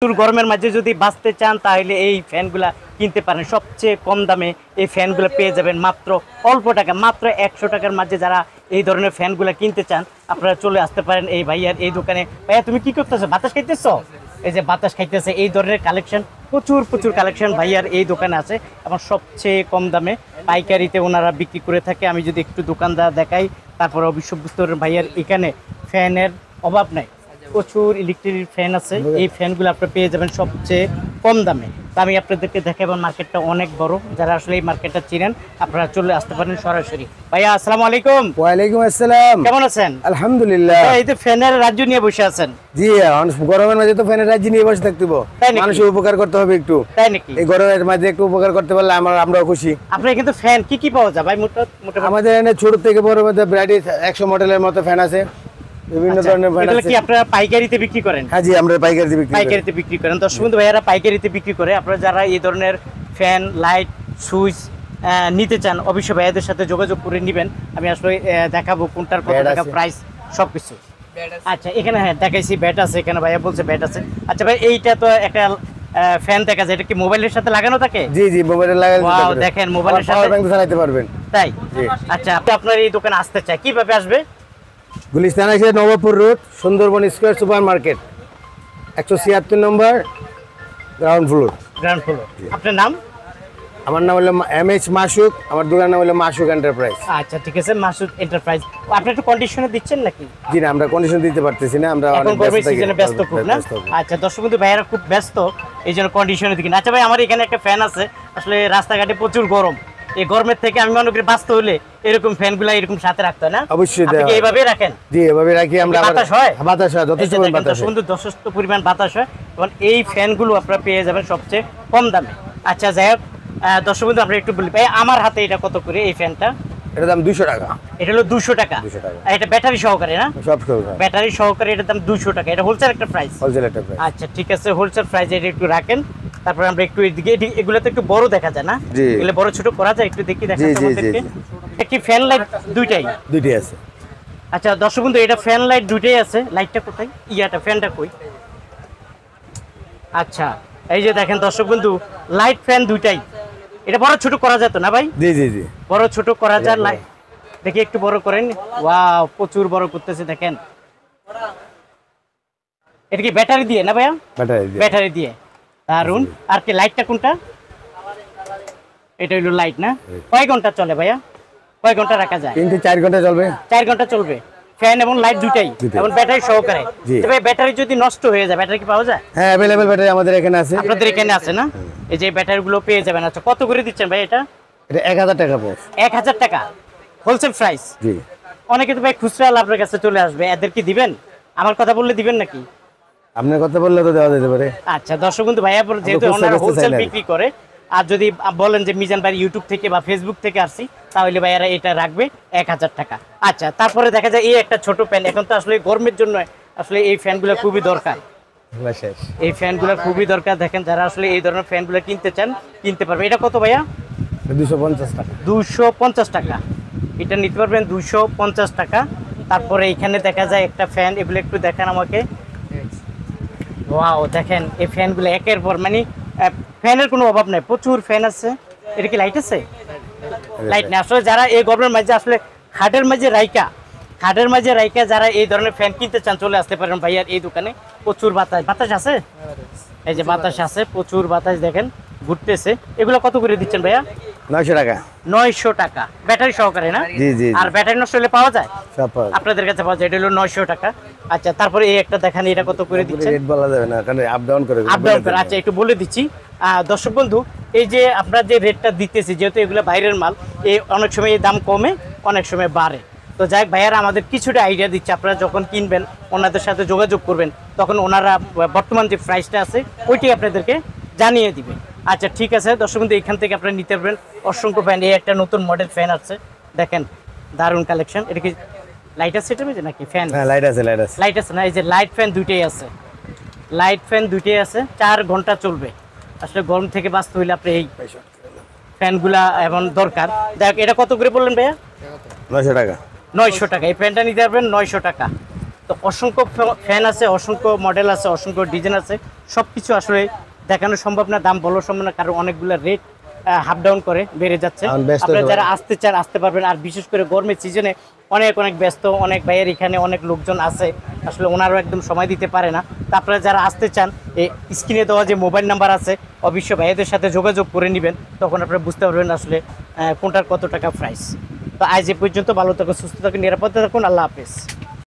প্রচুর গরমের মাঝে যদি বাঁচতে চান তাহলে এই ফ্যানগুলা কিনতে পারেন। সবচেয়ে কম দামে এই ফ্যানগুলো পেয়ে যাবেন মাত্র অল্প টাকা, মাত্র 100 টাকার মাঝে। যারা এই ধরনের ফ্যানগুলো কিনতে চান আপনারা চলে আসতে পারেন এই ভাইয়ার এই দোকানে। ভাইয়া তুমি কি করতেছো, বাতাস খাইতেছো? এই যে বাতাস খাইতেছে, এই ধরনের কালেকশন প্রচুর কালেকশন ভাইয়ার এই দোকানে আছে এবং সবচেয়ে কম দামে পাইকারিতে ওনারা বিক্রি করে থাকে। আমি যদি একটু দোকানদার দেখাই তারপরে অবশ্য বুঝতে পারেন ভাইয়ার এখানে ফ্যানের অভাব নাই, প্রচুর ইলেকট্রিক ফ্যান আছে। এই ফ্যানগুলো আপনারা পেয়ে যাবেন সবচেয়ে কম দামে। তো আমি আপনাদেরকে দেখাবো, মার্কেটটা অনেক বড়, যারা আসলে এই মার্কেটটা চিনেন আপনারা চলে আসতে পারেন সরাসরি। ভাইয়া আসসালামু আলাইকুম। ওয়ালাইকুম আসসালাম। কেমন আছেন? আলহামদুলিল্লাহ। এই তো ফ্যানের রাজ্য নিয়ে বসে আছেন। জি, গরমের মাঝে তো ফ্যানের রাজ্য নিয়ে বসে থাকতে হবে, মানুষের উপকার করতে হবে একটু। তাই নাকি? এই গরমের মাঝে একটু উপকার করতে পারলে আমরাও খুশি। আপনার কিন্তু ফ্যান কি পাওয়া যায় ভাই? মোটামুটি আমাদের এখানে ছোট থেকে বড় মধ্যে ভ্যারাইটি 100 মডেলের মতো ফ্যান আছে, বিভিন্ন ধরনের ফ্যান আছে। কি আপনারা পাইকারিতে বিক্রি করেন? হ্যাঁ জি, আমরা পাইকারিতে বিক্রি করেন। দর্শক বন্ধু ভাইয়ারা পাইকারিতে বিক্রি করে। আপনারা যারা এই ধরনের ফ্যান, লাইট, সুইচ নিতে চান অবশ্যই ভাইয়াদের সাথে যোগাযোগ করে নেবেন। আমি আসলে দেখাবো কোনটার কত টাকা প্রাইস সবকিছু। আচ্ছা, এখানে হ্যাঁ দেখাইছি ব্যাট আছে, এখানে ভাইয়া বলছে ব্যাট আছে। আচ্ছা ভাই, এইটা তো একটা ফ্যান দেখা যায়, এটা কি মোবাইলের সাথে লাগানো থাকে? জি জি, মোবাইলে লাগানো। ওয়াও, দেখেন মোবাইলের সাথে পাওয়ার ব্যাংক চালাতে পারবেন। তাই? আচ্ছা, আপনার এই দোকানে আসতে চাই, কিভাবে আসবে? গুলিস্তান আছে, Nawabpur road, Sundarban square super market, 176 নম্বর, গ্রাউন্ড ফ্লোর। আপনার নাম? আমার নাম হলো MH মাসুক, আমার দোকানের নাম হলো মাসুক এন্টারপ্রাইজ। আচ্ছা ঠিক আছে, মাসুদ এন্টারপ্রাইজ। আপনি একটু কন্ডিশনে দিচ্ছেন নাকি? জি না, আমরা কন্ডিশন দিতে পারতেছি না, আমরা এখন গরমের সিজনে ব্যস্ত খুব না? আচ্ছা দর্শক বন্ধু ভাইয়ারা খুব ব্যস্ত, এই জন্য কন্ডিশনে দিকেন। আচ্ছা ভাই, আমার এখানে একটা ফ্যান আছে, আসলে রাস্তাঘাটে প্রচুর গরম, এই গরমের থেকে আমি মনে করি বাঁচতে হলে এরকম ফ্যানগুলো এরকম সাথে রাখতে হয় না? অবশ্যই। আপনি কি এইভাবে রাখেন? জি, এভাবে রাখি আমরা। বাতাস হয়? বাতাস হয়, যথেষ্ট পরিমাণ বাতাস হয়। সুন্দর, যথেষ্ট পরিমাণ বাতাস হয় এবং এই ফ্যানগুলো আপনারা পেয়ে যাবেন সবচেয়ে কম দামে। আচ্ছা যাই হোক, দর্শক বন্ধু আমরা একটু বলি ভাই, আমার হাতে এটা কত করে এই ফ্যানটা? এটার দাম 200 টাকা। এটা হলো 200 টাকা। আর এটা ব্যাটারি সহকারে না? সব সহকারে, ব্যাটারি সহকারে এটার দাম 200 টাকা। এটা হোলসেল একটা প্রাইস। হোলসেল একটা প্রাইস। আচ্ছা ঠিক আছে, হোলসেল প্রাইস এটা একটু রাখেন। তারপর আমরা একটু এদিকে, এগুলো তো একটু বড় দেখা যায় না? এগুলো বড় ছোট করা যায়, একটু দেখি দেখাচ্ছি আমাদেরকে। কি ফ্যান লাইট দুইটাই আছে? আচ্ছা দর্শক বন্ধু, এটা ফ্যান লাইট দুইটাই আছে। লাইটটা কোথায়? ইয়াটা ফ্যানটা কই? আচ্ছা এই যে দেখেন দর্শক বন্ধু, লাইট ফ্যান দুইটাই। এটা বড় ছোট করা যেত না ভাই? জি জি জি, বড় ছোট করা যায়। লাইট দেখি একটু বড় করেন। ওয়াও, প্রচুর বড় করতেছে দেখেন। এটা কি ব্যাটারি দিয়ে না ভাইয়া? ব্যাটারি দিয়ে, দারুন। আর কি লাইটটা কোনটা? এটা হলো লাইট না? কয় ঘন্টা চলে ভাইয়া? কয় ঘন্টা রাখা যায়? 3-4 ঘন্টা চলবে। 4 ঘন্টা চলবে ফ্যান এবং লাইট দুইটাই, এবং ব্যাটারি সহকারে। তবে ব্যাটারি যদি নষ্ট হয়ে যায়, ব্যাটারি কি পাওয়া যায়? হ্যাঁ, अवेलेबल ব্যাটারি আমাদের এখানে আছে। আপনাদের এখানে আছে না? এই যে ব্যাটারিগুলো পেয়ে যাবেন। আচ্ছা কত করে দিচ্ছেন ভাই এটা? এটা 1000 টাকা প্রাইস। 1000 টাকা হোলসেল প্রাইস। জি। অনেকে তো ভাই খুচরা আপনার কাছে চলে আসবে, এদের কি দিবেন? আমার কথা বললে দিবেন নাকি? আপনার কথা বললে তো দেওয়া যেতে পারে। আচ্ছা দর্শক বন্ধু ভাইয়া যেহেতু ওনারা হোলসেল বিক্রি করে, আর যদি বলেন যে মিজান ভাই ইউটিউব থেকে বা ফেসবুক থেকে আসছি, তাহলে ভাইয়ারা এটা রাখবে 1000 টাকা। আচ্ছা তারপরে দেখা যায় এই একটা ছোট ফ্যান, এখন তো আসলে গরমের জন্য আসলে এই ফ্যানগুলো খুবই দরকার। এই ফ্যানগুলো খুবই দরকার। দেখেন যারা আসলে এই ধরনের ফ্যানগুলো কিনতে চান কিনতে পারবে। এটা কত ভাইয়া? 250 টাকা। 250 টাকা এটা নিতে পারবেন, 250 টাকা। তারপরে এখানে দেখা যায় একটা ফ্যান, এগুলো একটু দেখেন আমাকে। ওয়াও, দেখেন এই ফ্যানগুলো একের পর, মানে ফ্যানের কোনো অভাব নাই, প্রচুর ফ্যান আছে। এটা কি লাইট আছে? লাইট নেই। আসলে যারা এই গরমের মাঝে আসলে খাটের মাঝে রাইকা যারা এই ধরনের ফ্যান কিনতে চান চলে আসতে পারেন ভাইয়ার এই দোকানে। প্রচুর বাতাস আছে, এই যে বাতাস আছে, প্রচুর বাতাস দেখেন ঘুরতেছে। এগুলো কত করে দিচ্ছেন ভাইয়া? 900 টাকা। 900 টাকা ব্যাটারি সহকারে না? জি জি। আর ব্যাটারি নষ্ট হলে পাওয়া যায়? সব পাওয়া যায়, আপনাদের কাছে পাওয়া যায়। এটা হলো 900 টাকা। আচ্ছা তারপরে এই একটা দেখেন, এটা কত করে দিচ্ছেন? রেট বলা যাবে না, কারণ আপ ডাউন করে। আচ্ছা একটু বলে দিচ্ছি দর্শক বন্ধু, এই যে আপনার যে রেটটা দিতেছি, যেহেতু এগুলো বাইরের মাল, এই অনেক সময় এই দাম কমে, অনেক সময় বাড়ে। তো যাই হোক, ভাইয়ারা আমাদের কিছুটা আইডিয়া দিচ্ছে। আপনারা যখন কিনবেন ওনাদের সাথে যোগাযোগ করবেন, তখন ওনারা বর্তমান যে প্রাইসটা আছে ওইটাই আপনাদেরকে জানিয়ে দিবে। আচ্ছা ঠিক আছে দর্শক বন্ধু, এখান থেকে আপনারা নিতে পারবেন অসংখ্য ফ্যান। এই একটা নতুন মডেল ফ্যান আছে, দেখেন দারুণ কালেকশন। এটা কি লাইট আছে এটা নাকি ফ্যান? হ্যাঁ লাইট আছে, লাইট আছে না? এই যে লাইট ফ্যান দুইটাই আছে, 4 ঘন্টা চলবে। আসলে গরম থেকে বাঁচতে হইলে আপনি এই ফ্যানগুলা এবং দরকার। দেখ এটা কত করে বললেন ভাইয়া? 900 টাকা। 900 টাকা এই ফ্যানটা নিতে পারবেন 900 টাকা। তো অসংখ্য ফ্যান আছে, অসংখ্য মডেল আছে, অসংখ্য ডিজাইন আছে, সব কিছু আসলে দেখানো সম্ভব না, দাম বলা সম্ভব না, কারণ অনেকগুলো রেট হাফ ডাউন করে বেড়ে যাচ্ছে। এখন ব্যস্ত আপনারা সবাই। যারা আসতে চান আসতে পারবেন, আর বিশেষ করে গরমের সিজনে অনেক অনেক ব্যস্ত, অনেক ভাইয়ের এখানে অনেক লোকজন আছে, আসলে ওনারও একদম সময় দিতে পারে না। তা আপনারা যারা আসতে চান, এই স্ক্রিনে দেওয়া যে মোবাইল নাম্বার আছে অবশ্যই ভাইয়াদের সাথে যোগাযোগ করে নেবেন, তখন আপনারা বুঝতে পারবেন আসলে কোনটার কত টাকা প্রাইস। তো আজ এ পর্যন্ত, ভালো থাকুন, সুস্থ থাকুন, নিরাপদে থাকুন, আল্লাহ হাফেজ।